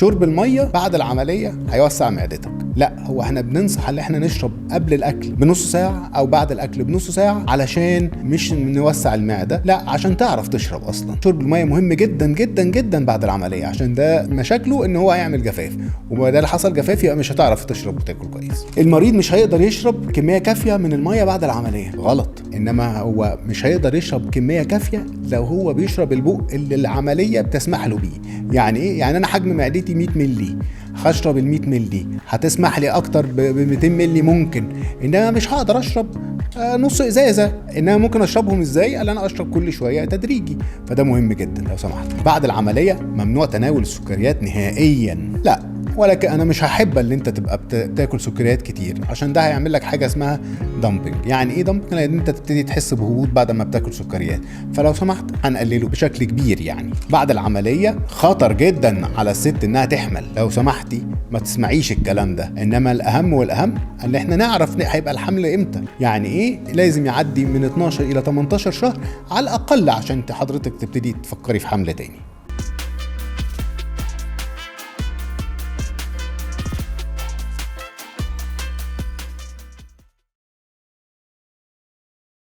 شرب الميه بعد العمليه هيوسع معدتك. لا، هو احنا بننصح ان احنا نشرب قبل الاكل بنص ساعه او بعد الاكل بنص ساعه، علشان مش نوسع المعده، لا عشان تعرف تشرب. اصلا شرب الميه مهم جدا جدا جدا بعد العمليه، عشان ده مشاكله ان هو هيعمل جفاف، وما ده اللي حصل جفاف يبقى مش هتعرف تشرب وتاكل كويس. المريض مش هيقدر يشرب كميه كافيه من الميه بعد العمليه، غلط. انما هو مش هيقدر يشرب كميه كافيه لو هو بيشرب البق اللي العمليه بتسمح له بيه. يعني ايه؟ يعني انا حجم معدتي 100 مللي، هشرب ال 100 مللي، هتسمح لي اكتر ب 200 مللي ممكن، انما مش هقدر اشرب نص ازازه. انما ممكن اشربهم ازاي؟ قال انا اشرب كل شويه تدريجي. فده مهم جدا. لو سمحت، بعد العمليه ممنوع تناول السكريات نهائيا. لا، ولكن انا مش هحب ان انت تبقى بتاكل سكريات كتير، عشان ده هيعمل لك حاجه اسمها دامبنج. يعني ايه دامبنج؟ لان انت تبتدي تحس بهبوط بعد ما بتاكل سكريات. فلو سمحت هنقلله بشكل كبير. يعني بعد العمليه خطر جدا على الست انها تحمل. لو سمحتي ما تسمعيش الكلام ده. انما الاهم والاهم ان احنا نعرف هيبقى الحمل امتى. يعني ايه؟ لازم يعدي من 12 الى 18 شهر على الاقل عشان حضرتك تبتدي تفكري في حمل تاني.